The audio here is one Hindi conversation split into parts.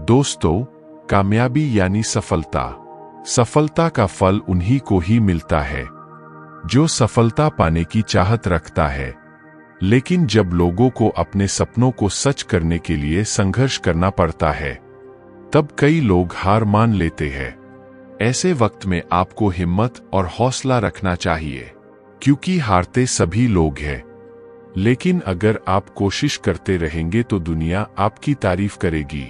दोस्तों, कामयाबी यानी सफलता। सफलता का फल उन्हीं को ही मिलता है जो सफलता पाने की चाहत रखता है। लेकिन जब लोगों को अपने सपनों को सच करने के लिए संघर्ष करना पड़ता है, तब कई लोग हार मान लेते हैं। ऐसे वक्त में आपको हिम्मत और हौसला रखना चाहिए, क्योंकि हारते सभी लोग हैं। लेकिन अगर आप कोशिश करते रहेंगे तो दुनिया आपकी तारीफ करेगी,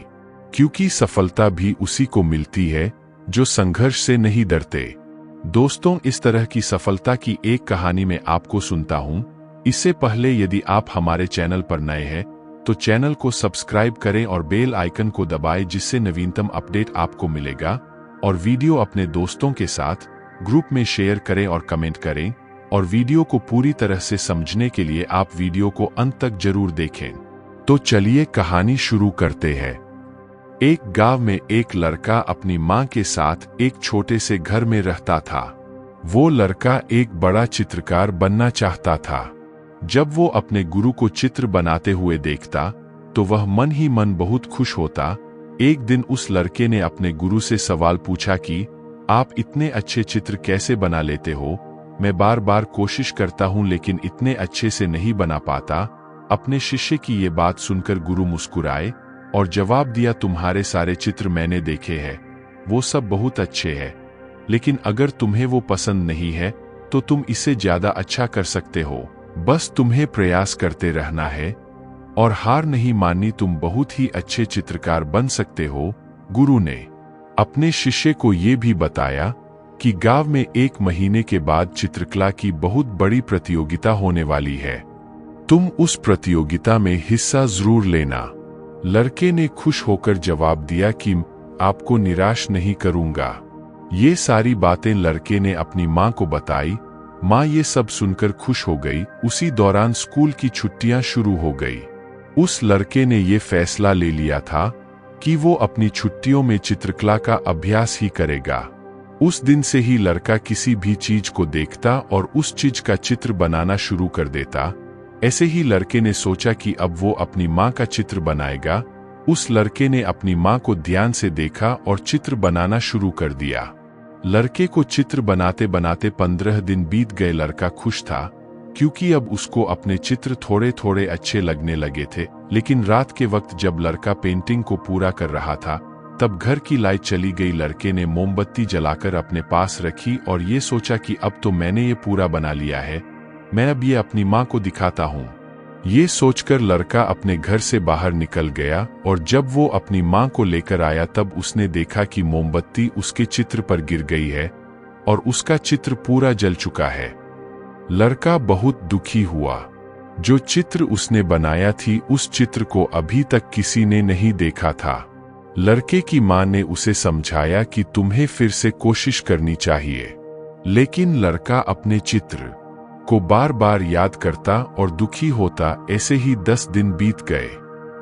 क्योंकि सफलता भी उसी को मिलती है जो संघर्ष से नहीं डरते। दोस्तों, इस तरह की सफलता की एक कहानी मैं आपको सुनता हूं। इससे पहले यदि आप हमारे चैनल पर नए हैं तो चैनल को सब्सक्राइब करें और बेल आइकन को दबाएं, जिससे नवीनतम अपडेट आपको मिलेगा। और वीडियो अपने दोस्तों के साथ ग्रुप में शेयर करें और कमेंट करें। और वीडियो को पूरी तरह से समझने के लिए आप वीडियो को अंत तक जरूर देखें। तो चलिए कहानी शुरू करते हैं। एक गांव में एक लड़का अपनी मां के साथ एक छोटे से घर में रहता था। वो लड़का एक बड़ा चित्रकार बनना चाहता था। जब वो अपने गुरु को चित्र बनाते हुए देखता तो वह मन ही मन बहुत खुश होता। एक दिन उस लड़के ने अपने गुरु से सवाल पूछा कि आप इतने अच्छे चित्र कैसे बना लेते हो? मैं बार बार कोशिश करता हूं लेकिन इतने अच्छे से नहीं बना पाता। अपने शिष्य की ये बात सुनकर गुरु मुस्कुराए और जवाब दिया, तुम्हारे सारे चित्र मैंने देखे हैं, वो सब बहुत अच्छे हैं। लेकिन अगर तुम्हें वो पसंद नहीं है तो तुम इसे ज्यादा अच्छा कर सकते हो। बस तुम्हें प्रयास करते रहना है और हार नहीं माननी। तुम बहुत ही अच्छे चित्रकार बन सकते हो। गुरु ने अपने शिष्य को ये भी बताया कि गांव में 1 महीने के बाद चित्रकला की बहुत बड़ी प्रतियोगिता होने वाली है। तुम उस प्रतियोगिता में हिस्सा जरूर लेना। लड़के ने खुश होकर जवाब दिया कि आपको निराश नहीं करूंगा। ये सारी बातें लड़के ने अपनी मां को बताई। मां ये सब सुनकर खुश हो गई। उसी दौरान स्कूल की छुट्टियां शुरू हो गई। उस लड़के ने ये फैसला ले लिया था कि वो अपनी छुट्टियों में चित्रकला का अभ्यास ही करेगा। उस दिन से ही लड़का किसी भी चीज को देखता और उस चीज का चित्र बनाना शुरू कर देता। ऐसे ही लड़के ने सोचा कि अब वो अपनी मां का चित्र बनाएगा। उस लड़के ने अपनी मां को ध्यान से देखा और चित्र बनाना शुरू कर दिया। लड़के को चित्र बनाते बनाते 15 दिन बीत गए। लड़का खुश था क्योंकि अब उसको अपने चित्र थोड़े थोड़े अच्छे लगने लगे थे। लेकिन रात के वक्त जब लड़का पेंटिंग को पूरा कर रहा था, तब घर की लाइट चली गई। लड़के ने मोमबत्ती जलाकर अपने पास रखी और ये सोचा कि अब तो मैंने ये पूरा बना लिया है, मैं अब ये अपनी मां को दिखाता हूं। ये सोचकर लड़का अपने घर से बाहर निकल गया और जब वो अपनी मां को लेकर आया तब उसने देखा कि मोमबत्ती उसके चित्र पर गिर गई है और उसका चित्र पूरा जल चुका है। लड़का बहुत दुखी हुआ। जो चित्र उसने बनाया थी, उस चित्र को अभी तक किसी ने नहीं देखा था। लड़के की मां ने उसे समझाया कि तुम्हें फिर से कोशिश करनी चाहिए। लेकिन लड़का अपने चित्र को बार बार याद करता और दुखी होता। ऐसे ही 10 दिन बीत गए।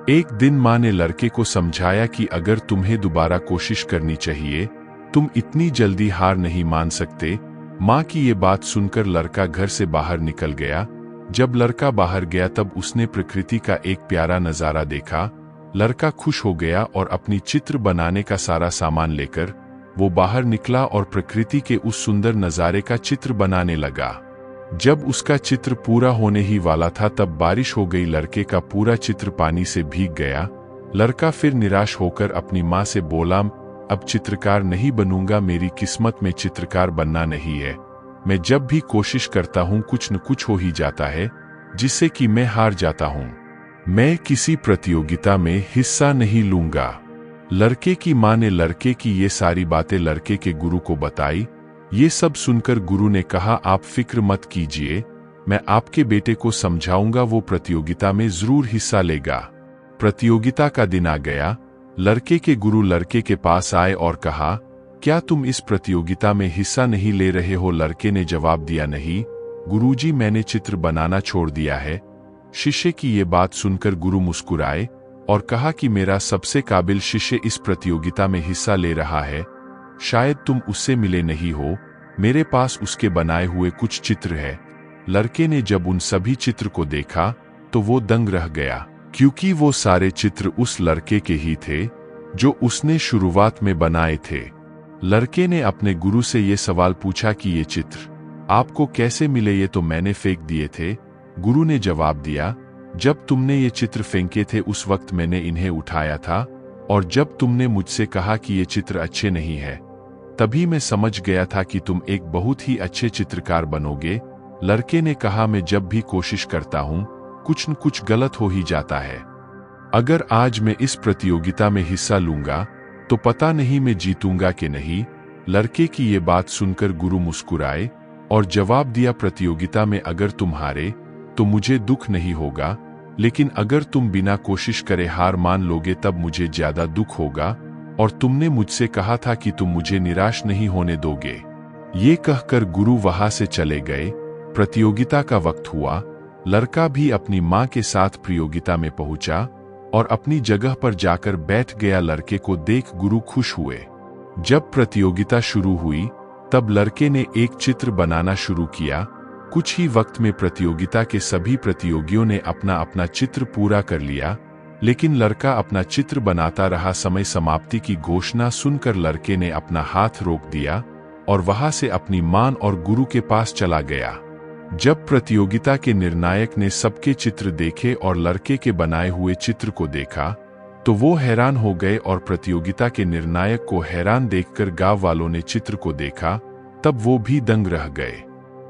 एक दिन मां ने लड़के को समझाया कि अगर तुम्हें दोबारा कोशिश करनी चाहिए, तुम इतनी जल्दी हार नहीं मान सकते। मां की ये बात सुनकर लड़का घर से बाहर निकल गया। जब लड़का बाहर गया तब उसने प्रकृति का एक प्यारा नजारा देखा। लड़का खुश हो गया और अपनी चित्र बनाने का सारा सामान लेकर वो बाहर निकला और प्रकृति के उस सुंदर नजारे का चित्र बनाने लगा। जब उसका चित्र पूरा होने ही वाला था तब बारिश हो गई। लड़के का पूरा चित्र पानी से भीग गया। लड़का फिर निराश होकर अपनी मां से बोला, अब चित्रकार नहीं बनूंगा, मेरी किस्मत में चित्रकार बनना नहीं है। मैं जब भी कोशिश करता हूं कुछ न कुछ हो ही जाता है, जिससे कि मैं हार जाता हूं। मैं किसी प्रतियोगिता में हिस्सा नहीं लूंगा। लड़के की मां ने लड़के की ये सारी बातें लड़के के गुरु को बताई। ये सब सुनकर गुरु ने कहा, आप फिक्र मत कीजिए, मैं आपके बेटे को समझाऊंगा, वो प्रतियोगिता में जरूर हिस्सा लेगा। प्रतियोगिता का दिन आ गया। लड़के के गुरु लड़के के पास आए और कहा, क्या तुम इस प्रतियोगिता में हिस्सा नहीं ले रहे हो? लड़के ने जवाब दिया, नहीं गुरुजी, मैंने चित्र बनाना छोड़ दिया है। शिष्य की ये बात सुनकर गुरु मुस्कुराए और कहा कि मेरा सबसे काबिल शिष्य इस प्रतियोगिता में हिस्सा ले रहा है। शायद तुम उससे मिले नहीं हो, मेरे पास उसके बनाए हुए कुछ चित्र है। लड़के ने जब उन सभी चित्र को देखा तो वो दंग रह गया, क्योंकि वो सारे चित्र उस लड़के के ही थे। जो उसने शुरुआत में बनाए थे। लड़के ने अपने गुरु से ये सवाल पूछा कि ये चित्र आपको कैसे मिले? ये तो मैंने फेंक दिए थे। गुरु ने जवाब दिया, जब तुमने ये चित्र फेंके थे उस वक्त मैंने इन्हें उठाया था, और जब तुमने मुझसे कहा कि ये चित्र अच्छे नहीं है, तभी मैं समझ गया था कि तुम एक बहुत ही अच्छे चित्रकार बनोगे। लड़के ने कहा, मैं जब भी कोशिश करता हूं कुछ न कुछ गलत हो ही जाता है। अगर आज मैं इस प्रतियोगिता में हिस्सा लूंगा तो पता नहीं मैं जीतूंगा कि नहीं। लड़के की ये बात सुनकर गुरु मुस्कुराए और जवाब दिया, प्रतियोगिता में अगर तुम हारे तो मुझे दुख नहीं होगा, लेकिन अगर तुम बिना कोशिश करे हार मान लोगे तब मुझे ज्यादा दुख होगा, और तुमने मुझसे कहा था कि तुम मुझे निराश नहीं होने दोगे। ये कहकर गुरु वहां से चले गए। प्रतियोगिता का वक्त हुआ। लड़का भी अपनी मां के साथ प्रतियोगिता में पहुंचा और अपनी जगह पर जाकर बैठ गया। लड़के को देख गुरु खुश हुए। जब प्रतियोगिता शुरू हुई तब लड़के ने एक चित्र बनाना शुरू किया। कुछ ही वक्त में प्रतियोगिता के सभी प्रतियोगियों ने अपना अपना चित्र पूरा कर लिया, लेकिन लड़का अपना चित्र बनाता रहा। समय समाप्ति की घोषणा सुनकर लड़के ने अपना हाथ रोक दिया और वहां से अपनी मां और गुरु के पास चला गया। जब प्रतियोगिता के निर्णायक ने सबके चित्र देखे और लड़के के बनाए हुए चित्र को देखा तो वो हैरान हो गए, और प्रतियोगिता के निर्णायक को हैरान देखकर गांव वालों ने चित्र को देखा, तब वो भी दंग रह गए।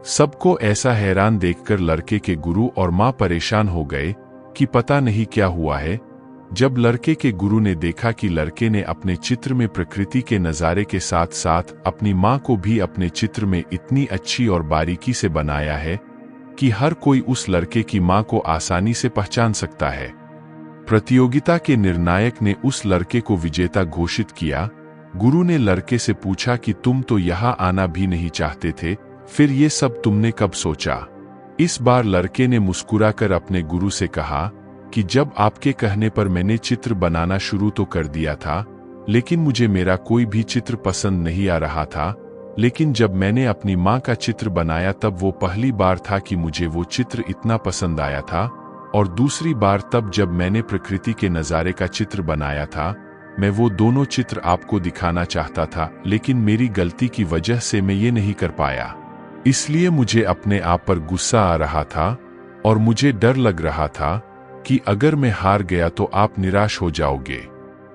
सबको ऐसा हैरान देखकर लड़के के गुरु और मां परेशान हो गए कि पता नहीं क्या हुआ है। जब लड़के के गुरु ने देखा कि लड़के ने अपने चित्र में प्रकृति के नज़ारे के साथ साथ अपनी मां को भी अपने चित्र में इतनी अच्छी और बारीकी से बनाया है कि हर कोई उस लड़के की मां को आसानी से पहचान सकता है, प्रतियोगिता के निर्णायक ने उस लड़के को विजेता घोषित किया। गुरु ने लड़के से पूछा कि तुम तो यहाँ आना भी नहीं चाहते थे, फिर ये सब तुमने कब सोचा? इस बार लड़के ने मुस्कुराकर अपने गुरु से कहा कि जब आपके कहने पर मैंने चित्र बनाना शुरू तो कर दिया था, लेकिन मुझे मेरा कोई भी चित्र पसंद नहीं आ रहा था। लेकिन जब मैंने अपनी मां का चित्र बनाया तब वो पहली बार था कि मुझे वो चित्र इतना पसंद आया था, और दूसरी बार तब जब मैंने प्रकृति के नज़ारे का चित्र बनाया था। मैं वो दोनों चित्र आपको दिखाना चाहता था, लेकिन मेरी गलती की वजह से मैं ये नहीं कर पाया। इसलिए मुझे अपने आप पर गुस्सा आ रहा था और मुझे डर लग रहा था कि अगर मैं हार गया तो आप निराश हो जाओगे।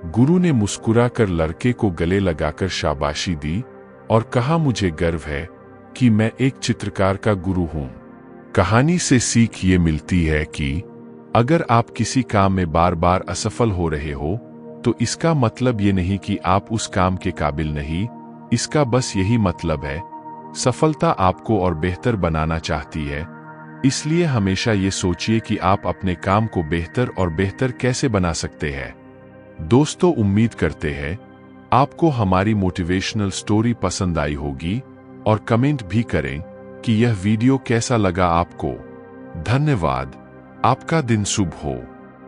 गुरु ने मुस्कुराकर लड़के को गले लगाकर शाबाशी दी और कहा, मुझे गर्व है कि मैं एक चित्रकार का गुरु हूं। कहानी से सीख ये मिलती है कि अगर आप किसी काम में बार बार असफल हो रहे हो तो इसका मतलब ये नहीं कि आप उस काम के काबिल नहीं। इसका बस यही मतलब है, सफलता आपको और बेहतर बनाना चाहती है। इसलिए हमेशा ये सोचिए कि आप अपने काम को बेहतर और बेहतर कैसे बना सकते हैं। दोस्तों, उम्मीद करते हैं आपको हमारी मोटिवेशनल स्टोरी पसंद आई होगी, और कमेंट भी करें कि यह वीडियो कैसा लगा आपको। धन्यवाद। आपका दिन शुभ हो।